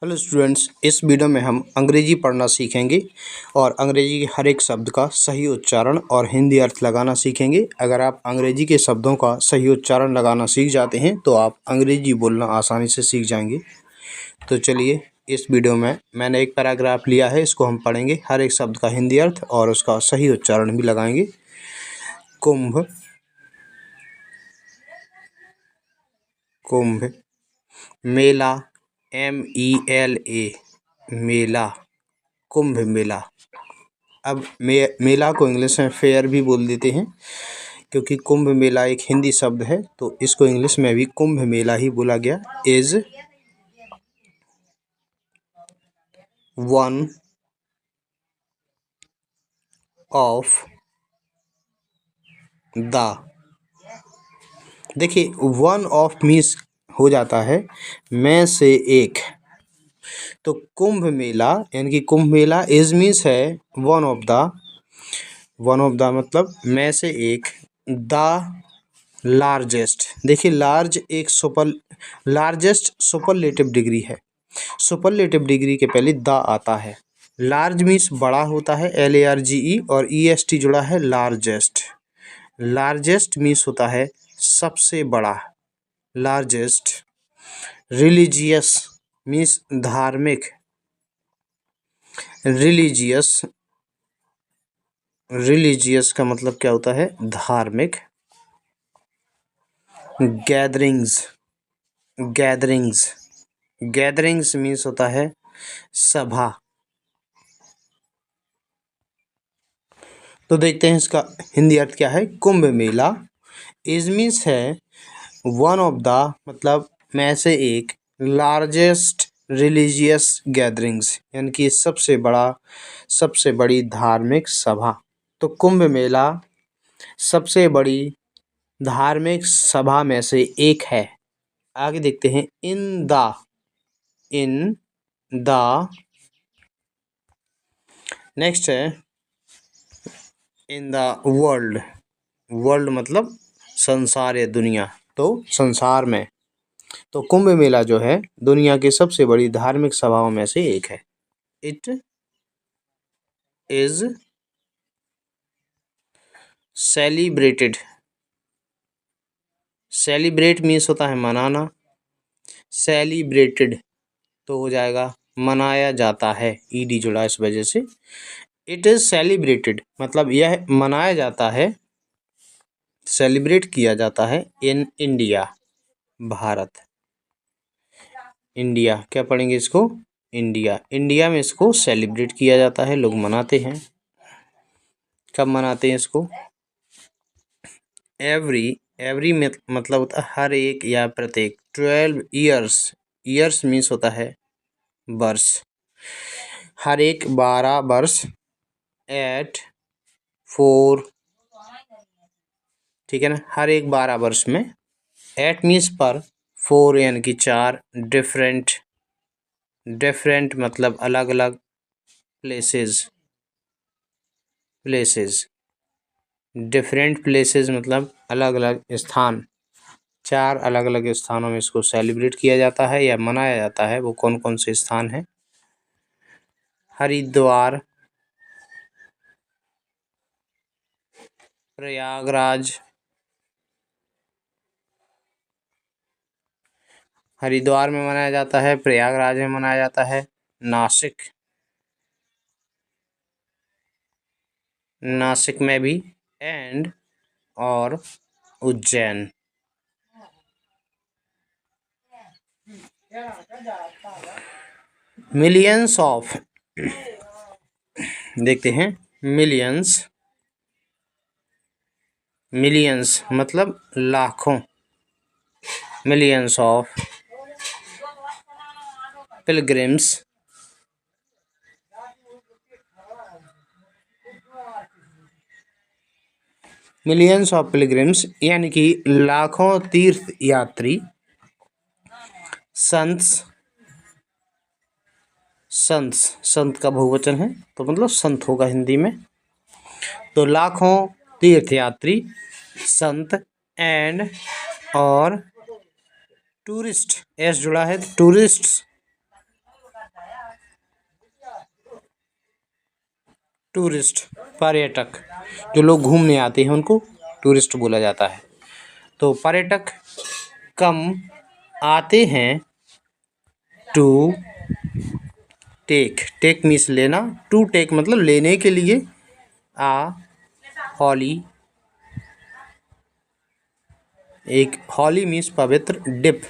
Hello students, इस video में हम अंग्रेजी पढ़ना सीखेंगे और अंग्रेजी के हर एक शब्द का सही उच्चारण और हिंदी अर्थ लगाना सीखेंगे। अगर आप अंग्रेजी के शब्दों का सही उच्चारण लगाना सीख जाते हैं तो आप अंग्रेजी बोलना आसानी से सीख जाएंगे। तो चलिए, इस वीडियो में मैंने एक पैराग्राफ लिया है, इसको हम पढ़ेंगे, हर एक शब्द का हिंदी अर्थ और उसका सही उच्चारण भी लगाएंगे। कुंभ, कुंभ, मेला, MELA, मेला, कुंभ मेला। अब मेला को इंग्लिश में फेयर भी बोल देते हैं, क्योंकि कुंभ मेला एक हिंदी शब्द है तो इसको इंग्लिश में भी कुंभ मेला ही बोला गया। इज वन ऑफ द, देखिए वन ऑफ मीन्स हो जाता है में से एक, तो कुंभ मेला यानी कि कुंभ मेला इज मीन्स है one of the, one of the मतलब में से एक, द लार्जेस्ट। देखिए लार्ज एक लार्जेस्ट सुपरलेटिव डिग्री है। सुपरलेटिव डिग्री के पहले द आता है। लार्ज मीन्स बड़ा होता है, LARGE, और EST जुड़ा है लार्जेस्ट। लार्जेस्ट मीन्स होता है सबसे बड़ा, लार्जेस्ट। रिलीजियस मीन्स धार्मिक, रिलीजियस, रिलीजियस का मतलब क्या होता है? धार्मिक। गैदरिंग्स, गैदरिंग्स, गैदरिंग्स मीन्स होता है सभा। तो देखते हैं इसका हिंदी अर्थ क्या है। कुंभ मेला इज मीन्स है वन ऑफ द मतलब में से एक, लार्जेस्ट रिलीजियस गैदरिंग्स यानी कि सबसे बड़ा, सबसे बड़ी धार्मिक सभा। तो कुंभ मेला सबसे बड़ी धार्मिक सभा में से एक है। आगे देखते हैं। In the, in the, next है इन द वर्ल्ड। वर्ल्ड मतलब संसार या दुनिया, तो संसार में। तो कुंभ मेला जो है दुनिया की सबसे बड़ी धार्मिक सभाओं में से एक है। It is celebrated, celebrate means होता है मनाना, सेलिब्रेटेड तो हो जाएगा मनाया जाता है, ED जुड़ा इस वजह से। इट इज सेलिब्रेटेड मतलब यह मनाया जाता है, सेलिब्रेट किया जाता है, इन इंडिया, भारत। इंडिया क्या पढ़ेंगे इसको? इंडिया, इंडिया में इसको सेलिब्रेट किया जाता है, लोग मनाते हैं। कब मनाते हैं इसको? एवरी, एवरी मतलब होता है हर एक या प्रत्येक। 12 ईयर्स, ईयर्स मीन्स होता है वर्ष, हर एक 12 वर्ष। एट 4, ठीक है ना, हर एक 12 वर्ष में। एट मीन्स पर, 4 यानी कि 4। डिफरेंट, डिफरेंट मतलब अलग अलग। प्लेसेस, प्लेसेस, डिफरेंट प्लेसेस मतलब अलग अलग स्थान। 4 अलग अलग स्थानों में इसको सेलिब्रेट किया जाता है या मनाया जाता है। वो कौन कौन से स्थान हैं? हरिद्वार, प्रयागराज, हरिद्वार में मनाया जाता है, प्रयागराज में मनाया जाता है। नासिक, नासिक में भी, एंड और उज्जैन। मिलियंस ऑफ, देखते हैं। मिलियंस, मिलियंस मतलब लाखों। Millions of pilgrims, millions of pilgrims यानी कि लाखों तीर्थ यात्री। संत्स, संत, संत का बहुवचन है तो मतलब संत होगा हिंदी में। तो लाखों तीर्थयात्री, संत, एंड और टूरिस्ट, एस जुड़ा है टूरिस्ट, टूरिस्ट, पर्यटक, जो लोग घूमने आते हैं उनको टूरिस्ट बोला जाता है। तो पर्यटक कम आते हैं टू टेक, टेक मीन्स लेना, टू टेक मतलब लेने के लिए, आ हॉली, एक हॉली मीन्स पवित्र, डिप,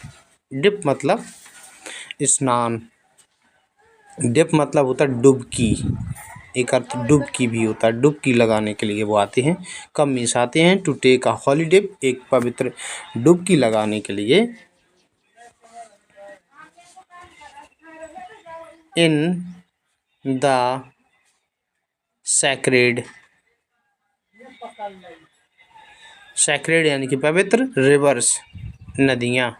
डिप मतलब स्नान, डिप मतलब होता है डुबकी, एक अर्थ डुबकी भी होता है, डुबकी लगाने के लिए वो आते हैं। कब मीन्स आते हैं टू टेक अ हॉलीडे, एक पवित्र डुबकी लगाने के लिए, इन द सैक्रेड, सैक्रेड यानी कि पवित्र, रिवर्स नदियाँ,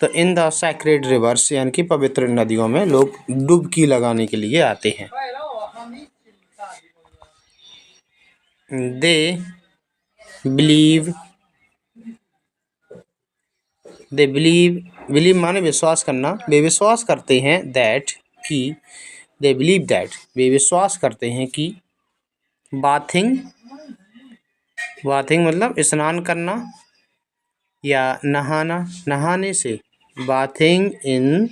तो इन द सैक्रेड रिवर्स यानी कि पवित्र नदियों में लोग डुबकी लगाने के लिए आते हैं। They believe, they believe, believe माने विश्वास करना, वे विश्वास करते हैं दैट कि, दे बिलीव दैट वे विश्वास करते हैं कि, बाथिंग, बाथिंग मतलब स्नान करना या नहाना, नहाने से, बाथिंग इन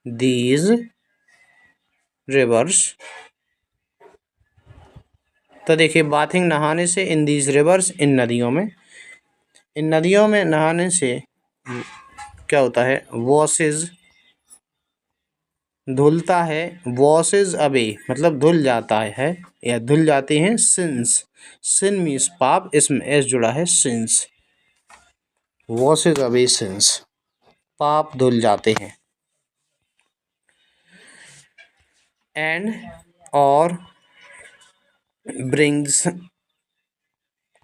दीज रिवर्स, तो देखिए बाथिंग नहाने से, इन दीज रिवर्स इन नदियों में, इन नदियों में नहाने से क्या होता है, वॉशेज धुलता है, वॉशेज अवे मतलब धुल जाता है या धुल जाते हैं, सिंस, सिन मीन्स पाप, इसमें एस जुड़ा है, सिंस, वॉशेज अवे सिंस, पाप धुल जाते हैं। एंड और ब्रिंग्स,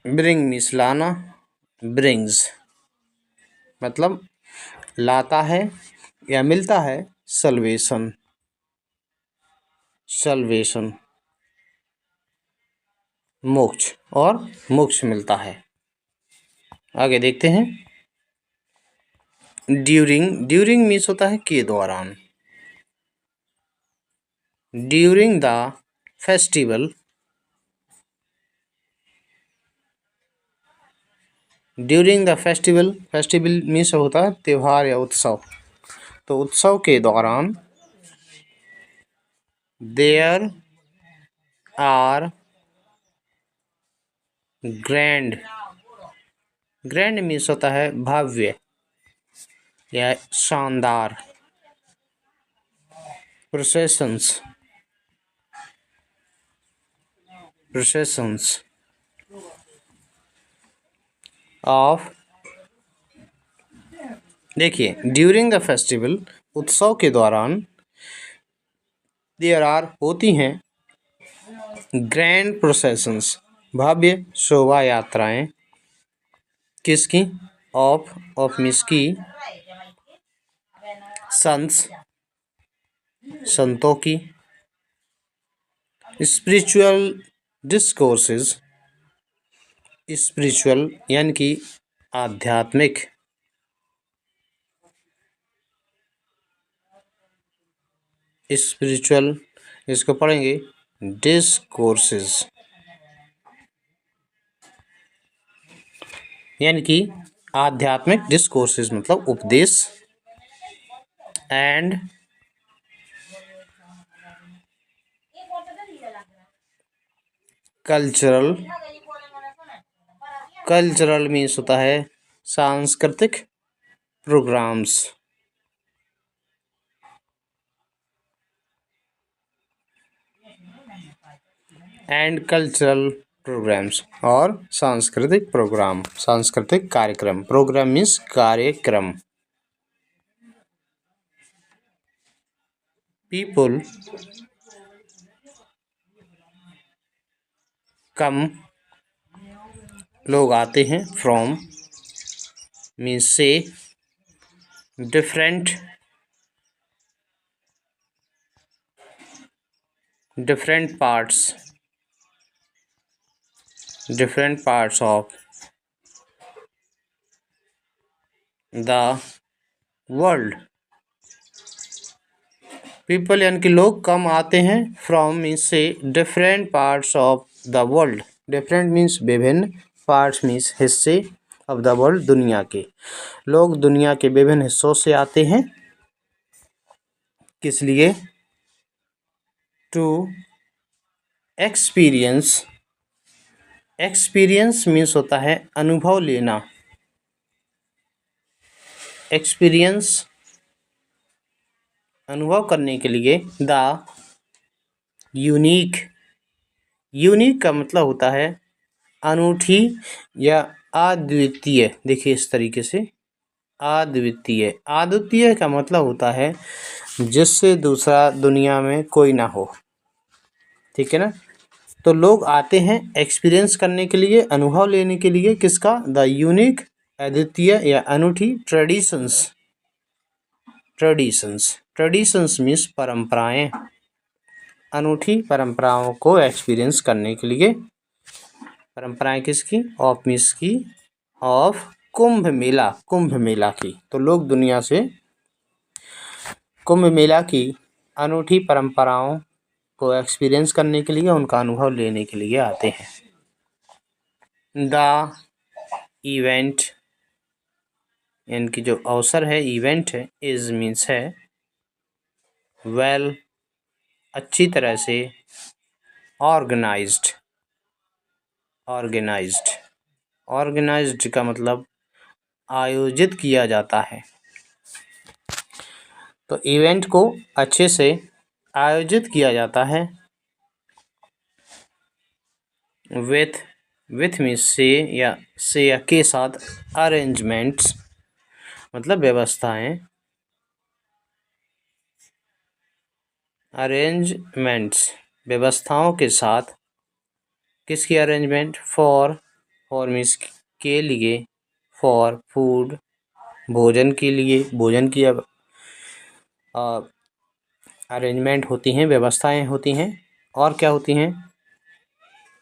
ब्रिंग मीन्स लाना, ब्रिंग्स मतलब लाता है या मिलता है, सल्वेशन, सल्वेशन मोक्ष, और मोक्ष मिलता है। आगे देखते हैं। ड्यूरिंग, ड्यूरिंग मीन्स होता है के दौरान, during the festival, during the festival, festival means होता है त्यौहार या उत्सव, तो उत्सव के दौरान, there are grand, grand means होता है भव्य या शानदार, प्रोसेशंस, प्रोसेशंस ऑफ, देखिए ड्यूरिंग द फेस्टिवल उत्सव के दौरान, देयर आर होती हैं, ग्रैंड प्रोसेशंस भव्य शोभा यात्राएं, किसकी, ऑफ मीन्स की, संस संतों की, स्पिरिचुअल डिस्कोर्सेज, स्पिरिचुअल यानी कि आध्यात्मिक, स्पिरिचुअल इसको पढ़ेंगे डिस्कोर्सेज यानी कि आध्यात्मिक, डिस्कोर्सेज मतलब उपदेश, एंड कल्चरल, कल्चरल मीन्स होता है सांस्कृतिक प्रोग्राम्स, एंड कल्चरल प्रोग्राम्स और सांस्कृतिक प्रोग्राम, सांस्कृतिक कार्यक्रम, प्रोग्राम मीन्स कार्यक्रम। पीपुल कम लोग आते हैं, फ्रॉम मीन्स से, different, different parts of the world, people यानी कि लोग कम आते हैं। फ्रॉम मीन्स से different parts of the world. Different means विभिन्न, पार्ट्स मीन्स हिस्से, ऑफ द वर्ल्ड दुनिया के। लोग दुनिया के विभिन्न हिस्सों से आते हैं। किस लिए? To experience. एक्सपीरियंस मीन्स होता है अनुभव लेना। एक्सपीरियंस अनुभव करने के लिए। The unique. यूनिक का मतलब होता है अनूठी या अद्वितीय। देखिए इस तरीके से, अद्वितीय। अद्वितीय का मतलब होता है जिससे दूसरा दुनिया में कोई ना हो। ठीक है ना। तो लोग आते हैं एक्सपीरियंस करने के लिए, अनुभव लेने के लिए। किसका? द यूनिक, अद्वितीय या अनूठी ट्रेडिशंस। ट्रेडिशंस, ट्रेडिशंस मीन्स परंपराएं। अनूठी परंपराओं को एक्सपीरियंस करने के लिए। परंपराएं किसकी? ऑफ मीन्स की, ऑफ कुंभ मेला, कुंभ मेला की। तो लोग दुनिया से कुंभ मेला की अनूठी परंपराओं को एक्सपीरियंस करने के लिए, उनका अनुभव लेने के लिए आते हैं। द इवेंट यानी कि जो अवसर है, इवेंट है, इज मीन्स है वेल, अच्छी तरह से, ऑर्गेनाइज्ड। ऑर्गेनाइज्ड, ऑर्गेनाइज्ड का मतलब आयोजित किया जाता है। तो इवेंट को अच्छे से आयोजित किया जाता है। विथ मीन्स से या के साथ, अरेंजमेंट्स मतलब व्यवस्थाएं। अरेंजमेंट्स व्यवस्थाओं के साथ। किसकी अरेंजमेंट? फॉर मीन्स के लिए, फॉर फूड भोजन के लिए, भोजन की अरेंजमेंट होती हैं, व्यवस्थाएं होती हैं। और क्या होती हैं?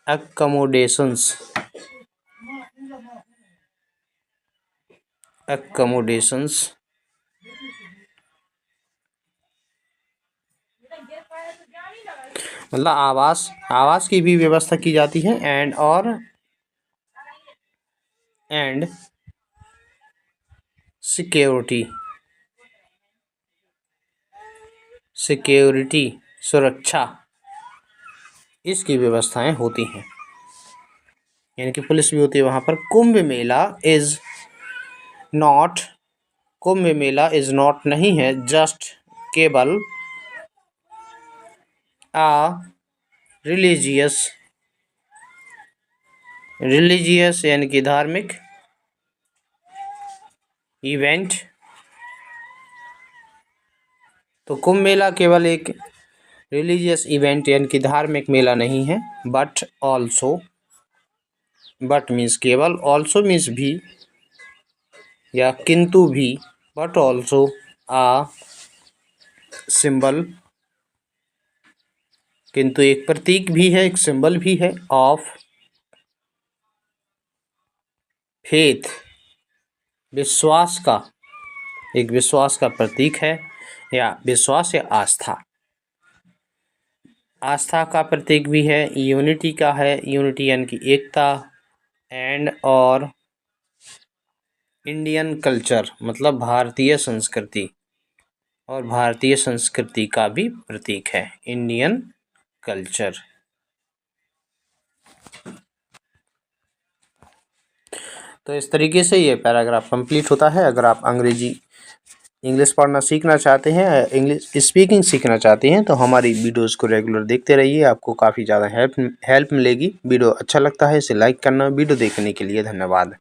अकोमोडेशंस। अकोमोडेशंस मतलब आवास की भी व्यवस्था की जाती है। एंड सिक्योरिटी सुरक्षा, इसकी व्यवस्थाएं होती हैं। यानी कि पुलिस भी होती है वहाँ पर। कुंभ मेला इज नॉट नहीं है जस्ट केवल आ रिलीजियस यानी कि धार्मिक इवेंट। तो कुंभ मेला केवल एक रिलीजियस इवेंट यानी कि धार्मिक मेला नहीं है। बट मीन्स केवल, ऑल्सो मीन्स भी या किंतु भी, बट ऑल्सो आ सिंबल, किंतु एक प्रतीक भी है, एक सिंबल भी है, ऑफ फेथ विश्वास का, एक विश्वास का प्रतीक है, या विश्वास या आस्था का प्रतीक भी है। यूनिटी का है, यूनिटी यानी कि एकता। एंड और इंडियन कल्चर मतलब भारतीय संस्कृति, और भारतीय संस्कृति का भी प्रतीक है इंडियन कल्चर। तो इस तरीके से ये पैराग्राफ कंप्लीट होता है। अगर आप इंग्लिश पढ़ना सीखना चाहते हैं, इंग्लिश स्पीकिंग सीखना चाहते हैं, तो हमारी वीडियोस को रेगुलर देखते रहिए। आपको काफ़ी ज़्यादा हेल्प मिलेगी। वीडियो अच्छा लगता है इसे लाइक करना। वीडियो देखने के लिए धन्यवाद।